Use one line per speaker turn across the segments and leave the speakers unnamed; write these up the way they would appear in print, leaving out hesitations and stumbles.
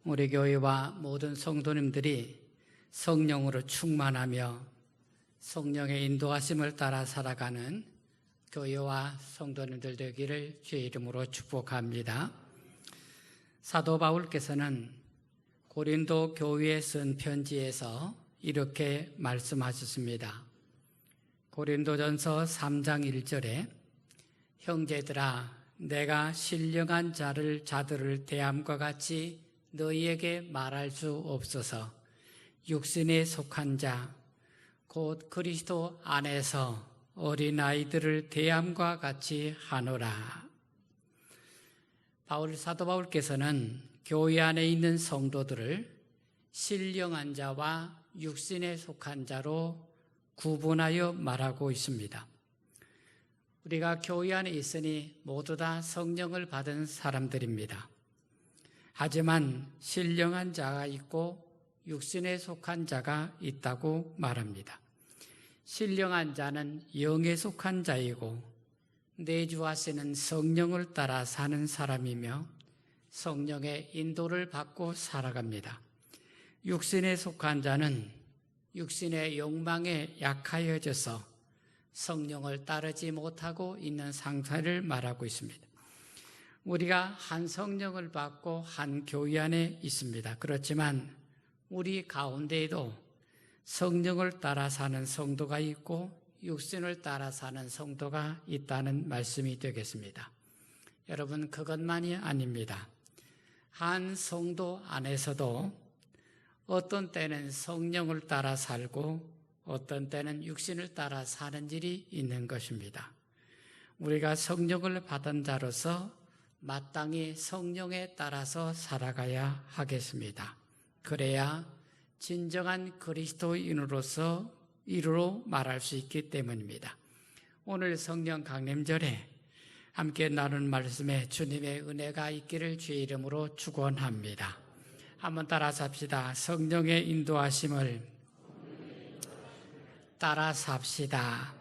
우리 교회와 모든 성도님들이 성령으로 충만하며 성령의 인도하심을 따라 살아가는 교회와 성도님들 되기를 주의 이름으로 축복합니다. 사도 바울께서는 고린도 교회에 쓴 편지에서 이렇게 말씀하셨습니다. 고린도전서 3장 1절에 형제들아 내가 신령한 자들을 대함과 같이 너희에게 말할 수 없어서 육신에 속한 자 곧 그리스도 안에서 어린아이들을 대함과 같이 하노라. 사도 바울께서는 교회 안에 있는 성도들을 신령한 자와 육신에 속한 자로 구분하여 말하고 있습니다. 우리가 교회 안에 있으니 모두 다 성령을 받은 사람들입니다. 하지만 신령한 자가 있고 육신에 속한 자가 있다고 말합니다. 신령한 자는 영에 속한 자이고 내주하시는 성령을 따라 사는 사람이며 성령의 인도를 받고 살아갑니다. 육신에 속한 자는 육신의 욕망에 약하여져서 성령을 따르지 못하고 있는 상태를 말하고 있습니다. 우리가 한 성령을 받고 한 교회 안에 있습니다. 그렇지만 우리 가운데에도 성령을 따라 사는 성도가 있고 육신을 따라 사는 성도가 있다는 말씀이 되겠습니다. 여러분, 그것만이 아닙니다. 한 성도 안에서도 어떤 때는 성령을 따라 살고 어떤 때는 육신을 따라 사는 일이 있는 것입니다. 우리가 성령을 받은 자로서 마땅히 성령에 따라서 살아가야 하겠습니다. 그래야 진정한 그리스도인으로서 이루로 말할 수 있기 때문입니다. 오늘 성령 강림절에 함께 나눈 말씀에 주님의 은혜가 있기를 주의 이름으로 축원합니다. 한번 따라서 합시다. 성령의 인도하심을 따라 삽시다.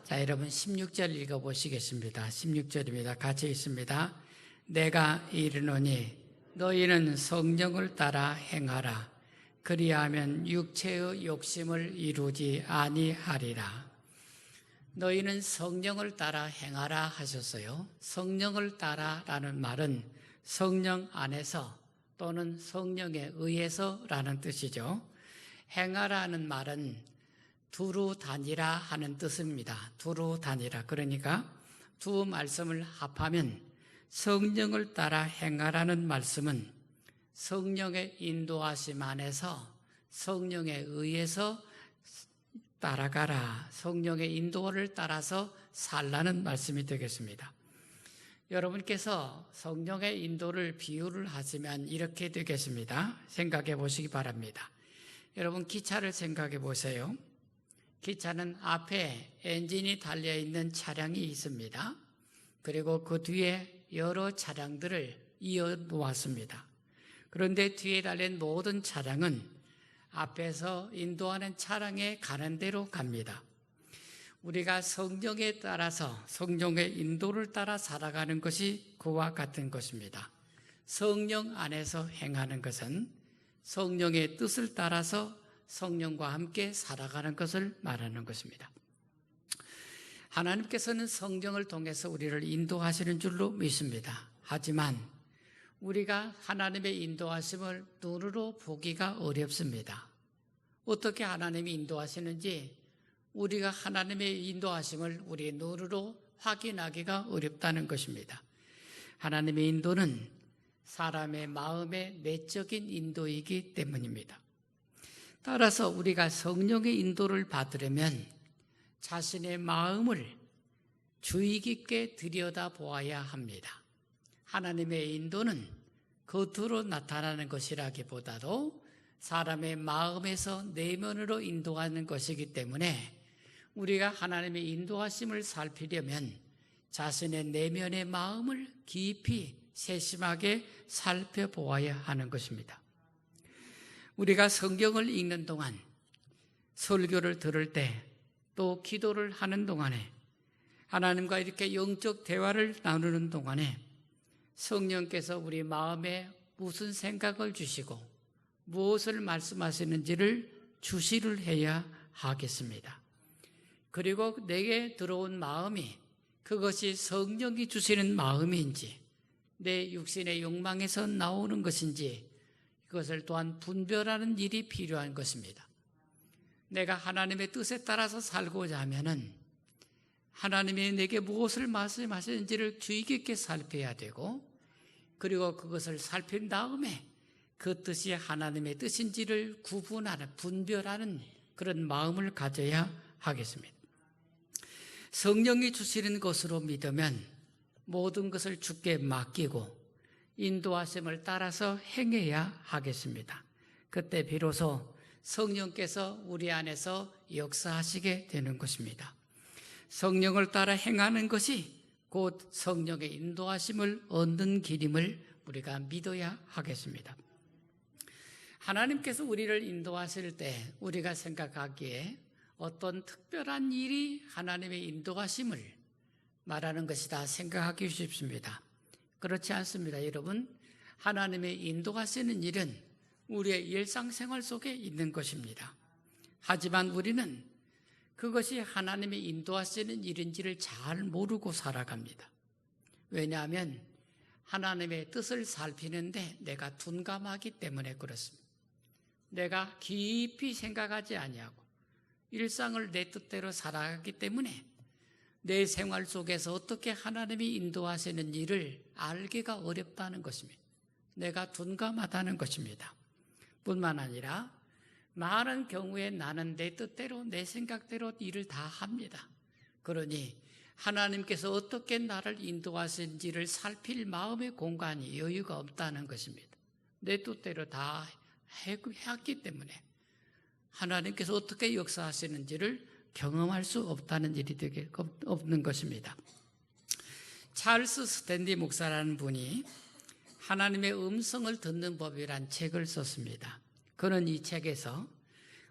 자, 여러분 16절 읽어보시겠습니다. 16절입니다. 같이 있습니다. 내가 이르노니 너희는 성령을 따라 행하라. 그리하면 육체의 욕심을 이루지 아니하리라. 너희는 성령을 따라 행하라 하셨어요. 성령을 따라라는 말은 성령 안에서 또는 성령에 의해서라는 뜻이죠. 행하라는 말은 두루 다니라 하는 뜻입니다. 두루 다니라. 그러니까 두 말씀을 합하면 성령을 따라 행하라는 말씀은 성령의 인도하심 안에서 성령에 의해서 따라가라. 성령의 인도를 따라서 살라는 말씀이 되겠습니다. 여러분께서 성령의 인도를 비유를 하시면 이렇게 되겠습니다. 생각해 보시기 바랍니다. 여러분 기차를 생각해 보세요. 기차는 앞에 엔진이 달려있는 차량이 있습니다. 그리고 그 뒤에 여러 차량들을 이어 놓았습니다. 그런데 뒤에 달린 모든 차량은 앞에서 인도하는 차량에 가는 대로 갑니다. 우리가 성령에 따라서 성령의 인도를 따라 살아가는 것이 그와 같은 것입니다. 성령 안에서 행하는 것은 성령의 뜻을 따라서 성령과 함께 살아가는 것을 말하는 것입니다. 하나님께서는 성령을 통해서 우리를 인도하시는 줄로 믿습니다. 하지만 우리가 하나님의 인도하심을 눈으로 보기가 어렵습니다. 어떻게 하나님이 인도하시는지 우리가 하나님의 인도하심을 우리의 눈으로 확인하기가 어렵다는 것입니다. 하나님의 인도는 사람의 마음의 내적인 인도이기 때문입니다. 따라서 우리가 성령의 인도를 받으려면 자신의 마음을 주의 깊게 들여다보아야 합니다. 하나님의 인도는 겉으로 나타나는 것이라기보다도 사람의 마음에서 내면으로 인도하는 것이기 때문에 우리가 하나님의 인도하심을 살피려면 자신의 내면의 마음을 깊이 세심하게 살펴보아야 하는 것입니다. 우리가 성경을 읽는 동안, 설교를 들을 때, 또 기도를 하는 동안에, 하나님과 이렇게 영적 대화를 나누는 동안에 성령께서 우리 마음에 무슨 생각을 주시고 무엇을 말씀하시는지를 주시를 해야 하겠습니다. 그리고 내게 들어온 마음이 그것이 성령이 주시는 마음인지 내 육신의 욕망에서 나오는 것인지 그것을 또한 분별하는 일이 필요한 것입니다. 내가 하나님의 뜻에 따라서 살고자 하면은 하나님이 내게 무엇을 말씀하시는지를 주의 깊게 살펴야 되고 그리고 그것을 살핀 다음에 그 뜻이 하나님의 뜻인지를 구분하는 분별하는 그런 마음을 가져야 하겠습니다. 성령이 주시는 것으로 믿으면 모든 것을 주께 맡기고 인도하심을 따라서 행해야 하겠습니다. 그때 비로소 성령께서 우리 안에서 역사하시게 되는 것입니다. 성령을 따라 행하는 것이 곧 성령의 인도하심을 얻는 길임을 우리가 믿어야 하겠습니다. 하나님께서 우리를 인도하실 때 우리가 생각하기에 어떤 특별한 일이 하나님의 인도하심을 말하는 것이다 생각하기 쉽습니다. 그렇지 않습니다. 여러분, 하나님의 인도하시는 일은 우리의 일상생활 속에 있는 것입니다. 하지만 우리는 그것이 하나님의 인도하시는 일인지를 잘 모르고 살아갑니다. 왜냐하면 하나님의 뜻을 살피는데 내가 둔감하기 때문에 그렇습니다. 내가 깊이 생각하지 아니하고 일상을 내 뜻대로 살아가기 때문에 내 생활 속에서 어떻게 하나님이 인도하시는 일을 알기가 어렵다는 것입니다. 내가 둔감하다는 것입니다. 뿐만 아니라 많은 경우에 나는 내 뜻대로 내 생각대로 일을 다 합니다. 그러니 하나님께서 어떻게 나를 인도하시는지를 살필 마음의 공간이 여유가 없다는 것입니다. 내 뜻대로 다 했기 때문에 하나님께서 어떻게 역사하시는지를 경험할 수 없다는 일이 되게 없는 것입니다. 찰스 스탠리 목사라는 분이 하나님의 음성을 듣는 법이란 책을 썼습니다. 그는 이 책에서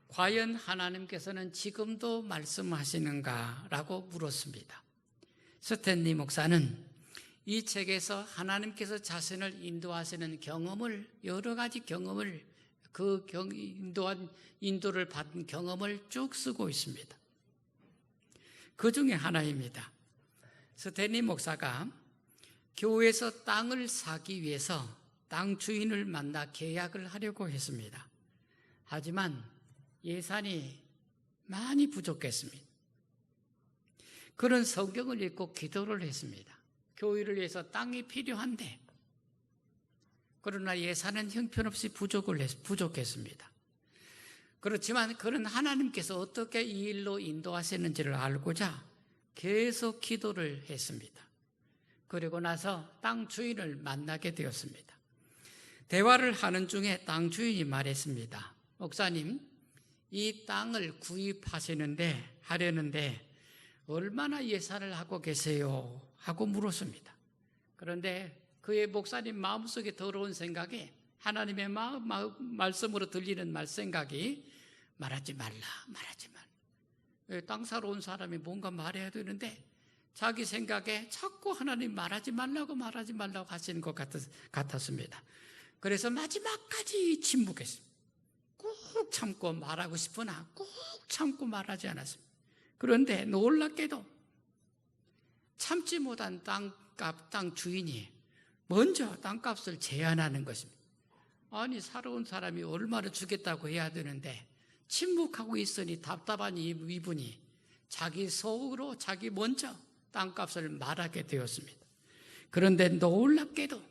과연 하나님께서는 지금도 말씀하시는가라고 물었습니다. 스탠리 목사는 이 책에서 하나님께서 자신을 인도하시는 경험을 여러 가지 경험을 그 인도를 받은 경험을 쭉 쓰고 있습니다. 그 중에 하나입니다. 스탠리 목사가 교회에서 땅을 사기 위해서 땅 주인을 만나 계약을 하려고 했습니다. 하지만 예산이 많이 부족했습니다. 그런 성경을 읽고 기도를 했습니다. 교회를 위해서 땅이 필요한데 그러나 예산은 형편없이 부족했습니다. 그렇지만 그는 하나님께서 어떻게 이 일로 인도하시는지를 알고자 계속 기도를 했습니다. 그리고 나서 땅 주인을 만나게 되었습니다. 대화를 하는 중에 땅 주인이 말했습니다. 목사님, 이 땅을 하려는데 얼마나 예산을 하고 계세요? 하고 물었습니다. 그런데 그의 목사님 마음속에 들어온 생각이 하나님의 말씀으로 들리는 생각이 말하지 말라. 땅 사러 온 사람이 뭔가 말해야 되는데 자기 생각에 자꾸 하나님 말하지 말라고 하시는 것 같았습니다. 그래서 마지막까지 침묵했습니다. 꾹 참고 말하고 싶으나 꾹 참고 말하지 않았습니다. 그런데 놀랍게도 참지 못한 땅 주인이 먼저 땅값을 제안하는 것입니다. 아니, 사러 온 사람이 얼마나 주겠다고 해야 되는데 침묵하고 있으니 답답한 이분이 자기 속으로 자기 먼저 땅값을 말하게 되었습니다. 그런데 놀랍게도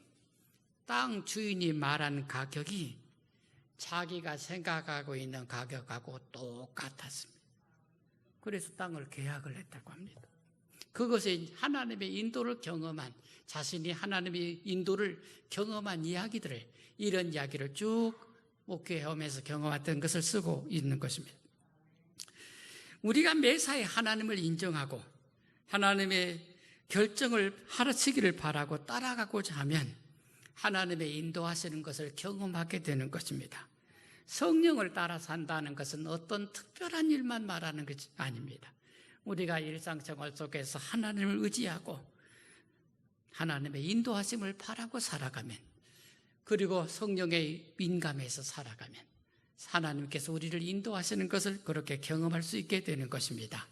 땅 주인이 말한 가격이 자기가 생각하고 있는 가격하고 똑같았습니다. 그래서 땅을 계약을 했다고 합니다. 그것이 하나님의 인도를 경험한, 자신이 하나님의 인도를 경험한 이야기들을, 이런 이야기를 쭉 목회하면서 경험했던 것을 쓰고 있는 것입니다. 우리가 매사에 하나님을 인정하고 하나님의 결정을 하시기를 바라고 따라가고자 하면 하나님의 인도하시는 것을 경험하게 되는 것입니다. 성령을 따라 산다는 것은 어떤 특별한 일만 말하는 것이 아닙니다. 우리가 일상생활 속에서 하나님을 의지하고 하나님의 인도하심을 바라고 살아가면 그리고 성령에 민감해서 살아가면 하나님께서 우리를 인도하시는 것을 그렇게 경험할 수 있게 되는 것입니다.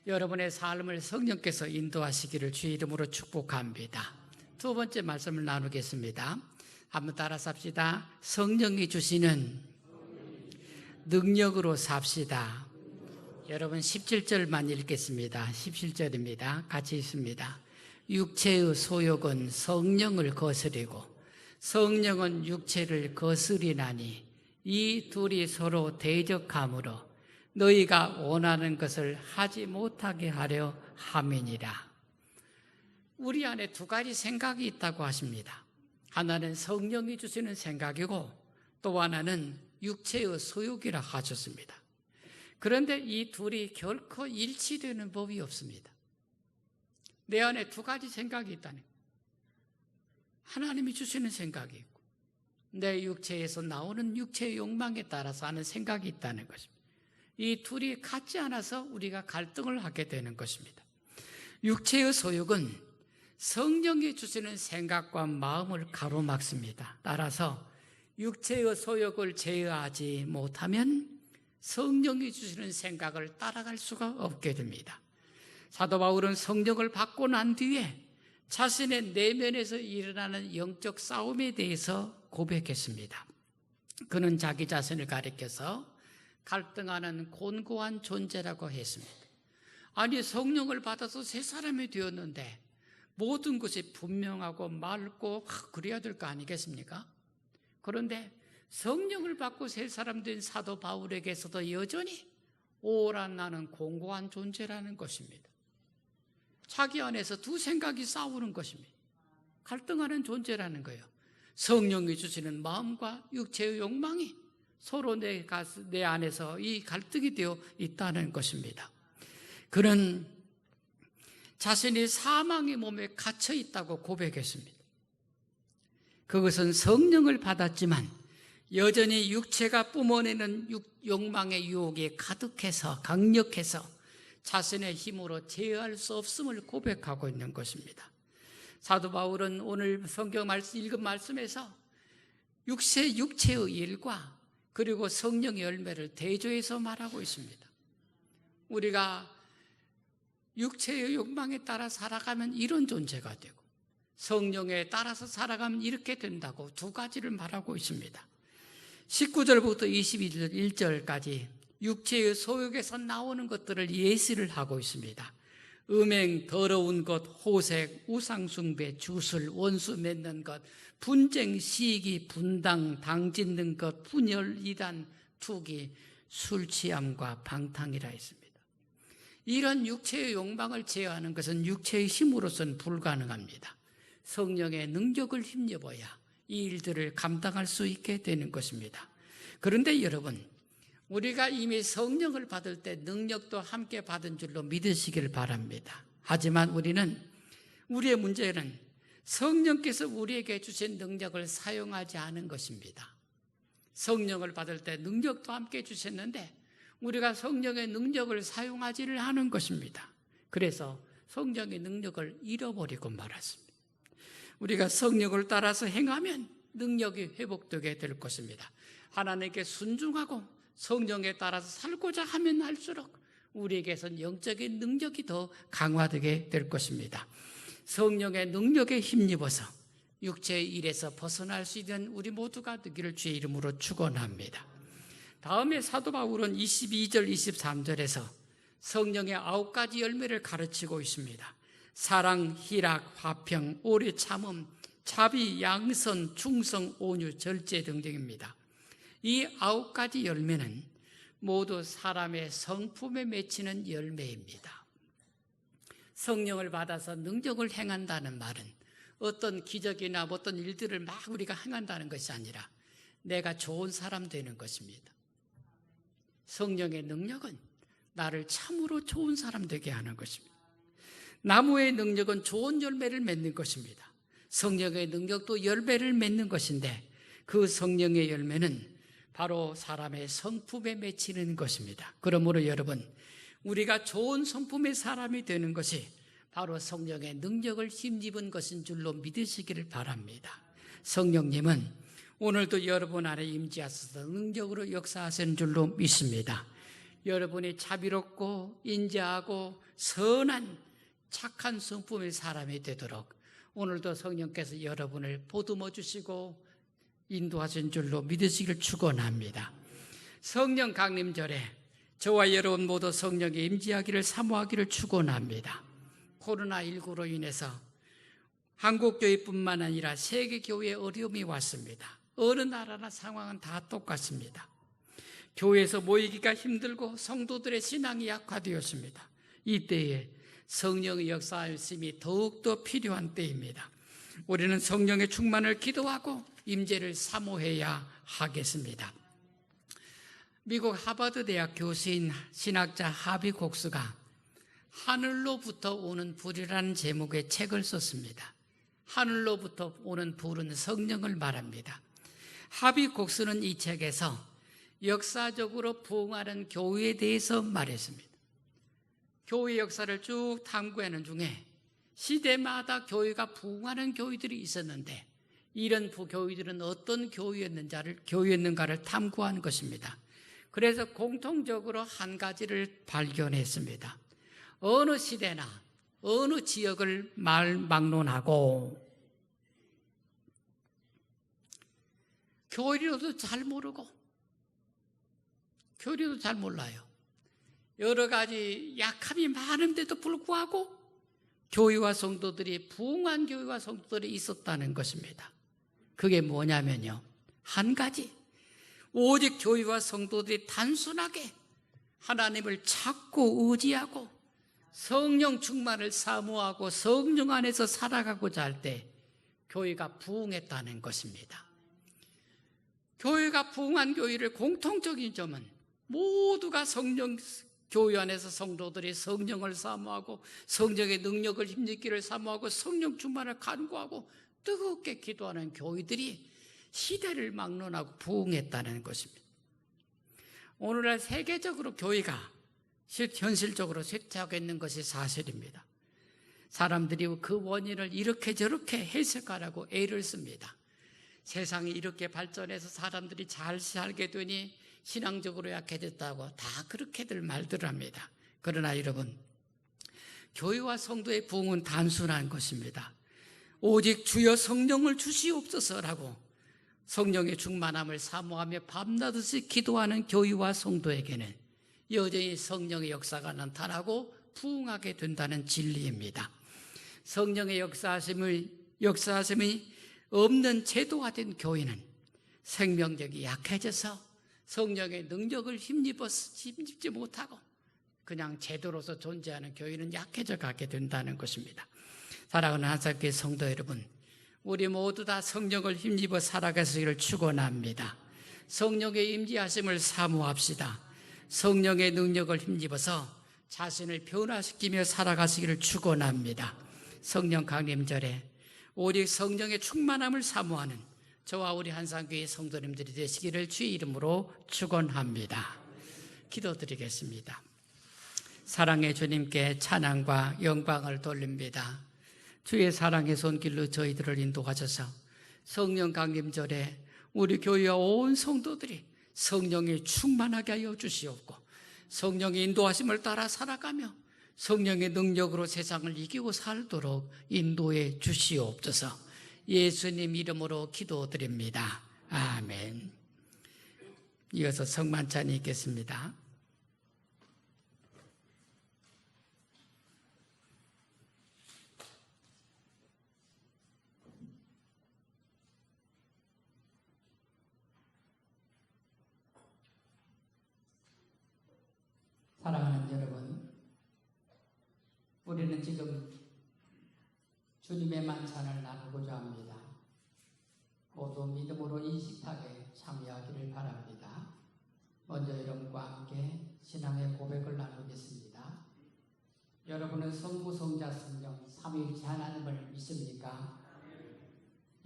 여러분의 삶을 성령께서 인도하시기를 주의 이름으로 축복합니다. 두 번째 말씀을 나누겠습니다. 한번 따라서 합시다. 성령이 주시는 능력으로 삽시다. 여러분 17절만 읽겠습니다. 17절입니다. 같이 읽습니다. 육체의 소욕은 성령을 거스리고 성령은 육체를 거스리나니 이 둘이 서로 대적하므로 너희가 원하는 것을 하지 못하게 하려 함이니라. 우리 안에 두 가지 생각이 있다고 하십니다. 하나는 성령이 주시는 생각이고 또 하나는 육체의 소욕이라 하셨습니다. 그런데 이 둘이 결코 일치되는 법이 없습니다. 내 안에 두 가지 생각이 있다는 거예요. 하나님이 주시는 생각이 있고 내 육체에서 나오는 육체의 욕망에 따라서 하는 생각이 있다는 것입니다. 이 둘이 같지 않아서 우리가 갈등을 하게 되는 것입니다. 육체의 소욕은 성령이 주시는 생각과 마음을 가로막습니다. 따라서 육체의 소욕을 제어하지 못하면 성령이 주시는 생각을 따라갈 수가 없게 됩니다. 사도 바울은 성령을 받고 난 뒤에 자신의 내면에서 일어나는 영적 싸움에 대해서 고백했습니다. 그는 자기 자신을 가리켜서 갈등하는 곤고한 존재라고 했습니다. 아니, 성령을 받아서 새 사람이 되었는데 모든 것이 분명하고 맑고 그래야 될 거 아니겠습니까? 그런데 성령을 받고 새 사람 된 사도 바울에게서도 여전히 오란 나는 공고한 존재라는 것입니다. 자기 안에서 두 생각이 싸우는 것입니다. 갈등하는 존재라는 거예요. 성령이 주시는 마음과 육체의 욕망이 서로 내 안에서 이 갈등이 되어 있다는 것입니다. 그는 자신이 사망의 몸에 갇혀 있다고 고백했습니다. 그것은 성령을 받았지만 여전히 육체가 뿜어내는 욕망의 유혹에 가득해서 강력해서 자신의 힘으로 제어할 수 없음을 고백하고 있는 것입니다. 사도 바울은 오늘 성경 읽은 말씀에서 육체의 일과 그리고 성령의 열매를 대조해서 말하고 있습니다. 우리가 육체의 욕망에 따라 살아가면 이런 존재가 되고 성령에 따라서 살아가면 이렇게 된다고 두 가지를 말하고 있습니다. 19절부터 21절까지 육체의 소욕에서 나오는 것들을 예시를 하고 있습니다. 음행, 더러운 것, 호색, 우상숭배, 주술, 원수 맺는 것, 분쟁, 시기, 분당, 당 짓는 것, 분열, 이단, 투기, 술 취함과 방탕이라 했습니다. 이런 육체의 욕망을 제어하는 것은 육체의 힘으로서는 불가능합니다. 성령의 능력을 힘입어야 이 일들을 감당할 수 있게 되는 것입니다. 그런데 여러분, 우리가 이미 성령을 받을 때 능력도 함께 받은 줄로 믿으시길 바랍니다. 하지만 우리의 문제는 성령께서 우리에게 주신 능력을 사용하지 않은 것입니다. 성령을 받을 때 능력도 함께 주셨는데 우리가 성령의 능력을 사용하지를 않은 것입니다. 그래서 성령의 능력을 잃어버리고 말았습니다. 우리가 성령을 따라서 행하면 능력이 회복되게 될 것입니다. 하나님께 순종하고 성령에 따라서 살고자 하면 할수록 우리에게선 영적인 능력이 더 강화되게 될 것입니다. 성령의 능력에 힘입어서 육체의 일에서 벗어날 수 있는 우리 모두가 되기를 주의 이름으로 축원합니다. 다음에 사도 바울은 22절, 23절에서 성령의 9가지 열매를 가르치고 있습니다. 사랑, 희락, 화평, 오래 참음, 자비, 양선, 충성, 온유, 절제 등등입니다. 이 9가지 열매는 모두 사람의 성품에 맺히는 열매입니다. 성령을 받아서 능력을 행한다는 말은 어떤 기적이나 어떤 일들을 막 우리가 행한다는 것이 아니라 내가 좋은 사람 되는 것입니다. 성령의 능력은 나를 참으로 좋은 사람 되게 하는 것입니다. 나무의 능력은 좋은 열매를 맺는 것입니다. 성령의 능력도 열매를 맺는 것인데 그 성령의 열매는 바로 사람의 성품에 맺히는 것입니다. 그러므로 여러분, 우리가 좋은 성품의 사람이 되는 것이 바로 성령의 능력을 힘입은 것인 줄로 믿으시기를 바랍니다. 성령님은 오늘도 여러분 안에 임재하셔서 능력으로 역사하시는 줄로 믿습니다. 여러분이 자비롭고 인자하고 선한 착한 성품의 사람이 되도록 오늘도 성령께서 여러분을 보듬어 주시고 인도하신 줄로 믿으시길 축원합니다. 성령 강림절에 저와 여러분 모두 성령의 임재하기를 사모하기를 축원합니다. 코로나19로 인해서 한국교회뿐만 아니라 세계교회에 어려움이 왔습니다. 어느 나라나 상황은 다 똑같습니다. 교회에서 모이기가 힘들고 성도들의 신앙이 약화되었습니다. 이때에 성령의 역사하심이 더욱더 필요한 때입니다. 우리는 성령의 충만을 기도하고 임재를 사모해야 하겠습니다. 미국 하버드 대학 교수인 신학자 하비 곡스가 하늘로부터 오는 불이라는 제목의 책을 썼습니다. 하늘로부터 오는 불은 성령을 말합니다. 하비 곡스는 이 책에서 역사적으로 부흥하는 교회에 대해서 말했습니다. 교회 역사를 쭉 탐구하는 중에 시대마다 교회가 부흥하는 교회들이 있었는데 이런 교회들은 어떤 교회였는가를 탐구한 것입니다. 그래서 공통적으로 한 가지를 발견했습니다. 어느 시대나 어느 지역을 막론하고 교리로도 잘 모르고 교리도 잘 몰라요. 여러 가지 약함이 많은데도 불구하고 교회와 성도들이 부흥한 교회와 성도들이 있었다는 것입니다. 그게 뭐냐면요, 한 가지, 오직 교회와 성도들이 단순하게 하나님을 찾고 의지하고 성령 충만을 사모하고 성령 안에서 살아가고자 할 때 교회가 부흥했다는 것입니다. 교회가 부흥한 교회를 공통적인 점은 모두가 교회 안에서 성도들이 성령을 사모하고 성령의 능력을 힘입기를 사모하고 성령 충만을 간구하고 뜨겁게 기도하는 교회들이 시대를 막론하고 부흥했다는 것입니다. 오늘날 세계적으로 교회가 현실적으로 쇠퇴하고 있는 것이 사실입니다. 사람들이 그 원인을 이렇게 저렇게 해석하라고 애를 씁니다. 세상이 이렇게 발전해서 사람들이 잘 살게 되니 신앙적으로 약해졌다고 다 그렇게들 말들 합니다. 그러나 여러분, 교회와 성도의 부흥은 단순한 것입니다. 오직 주여 성령을 주시옵소서라고 성령의 충만함을 사모하며 밤낮없이 기도하는 교회와 성도에게는 여전히 성령의 역사가 나타나고 부흥하게 된다는 진리입니다. 성령의 역사하심이 없는 제도화된 교회는 생명력이 약해져서 성령의 능력을 힘입지 못하고 그냥 제도로서 존재하는 교회는 약해져 가게 된다는 것입니다. 사랑하는 한사교회 성도 여러분, 우리 모두 다 성령을 힘입어 살아가시기를 축원합니다. 성령의 임재하심을 사모합시다. 성령의 능력을 힘입어서 자신을 변화시키며 살아가시기를 축원합니다. 성령 강림절에 오직 성령의 충만함을 사모하는 저와 우리 한산교회 성도님들이 되시기를 주의 이름으로 축원합니다. 기도드리겠습니다. 사랑의 주님께 찬양과 영광을 돌립니다. 주의 사랑의 손길로 저희들을 인도하셔서 성령 강림절에 우리 교회와 온 성도들이 성령이 충만하게 하여 주시옵고 성령의 인도하심을 따라 살아가며 성령의 능력으로 세상을 이기고 살도록 인도해 주시옵소서. 예수님 이름으로 기도드립니다. 아멘. 이어서 성만찬이 있겠습니다. 사랑하는 여러분, 우리는 지금 주님의 만찬을 나누고자 합니다. 모두 믿음으로 이 식탁에 참여하기를 바랍니다. 먼저 여러분과 함께 신앙의 고백을 나누겠습니다. 여러분은 성부, 성자, 성령 삼위일체 하나님을 믿습니까?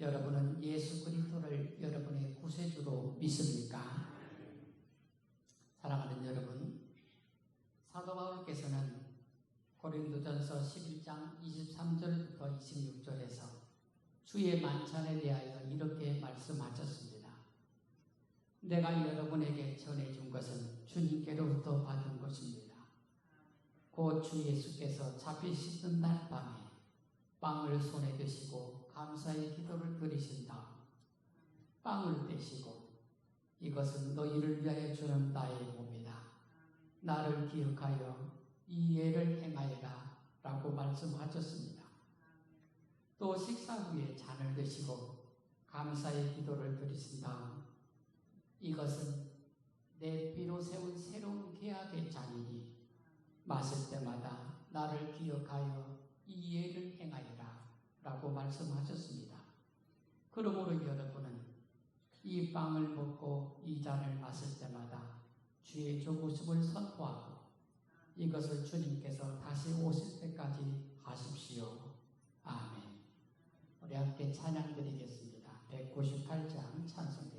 여러분은 예수 그리스도를 여러분의 구세주로 믿습니까? 사랑하는 여러분, 사도 바울께서는 고린도전서 11장 23절부터 26절에서 주의 만찬에 대하여 이렇게 말씀하셨습니다. 내가 여러분에게 전해준 것은 주님께로부터 받은 것입니다. 곧 주 예수께서 잡히시던 날 밤에 빵을 손에 드시고 감사의 기도를 드리신 다음 빵을 떼시고 이것은 너희를 위하여 주는 나의 몸이다. 나를 기억하여 이 예를 행하여라 라고 말씀하셨습니다. 또 식사 후에 잔을 드시고 감사의 기도를 드리신 다음 이것은 내 피로 세운 새로운 계약의 잔이니 마실 때마다 나를 기억하여 이 예를 행하여라 라고 말씀하셨습니다. 그러므로 여러분은 이 빵을 먹고 이 잔을 마실 때마다 주의 죽으심을 선포하고 이것을 주님께서 다시 오실 때까지 하십시오. 아멘. 우리 함께 찬양 드리겠습니다. 198장 찬송.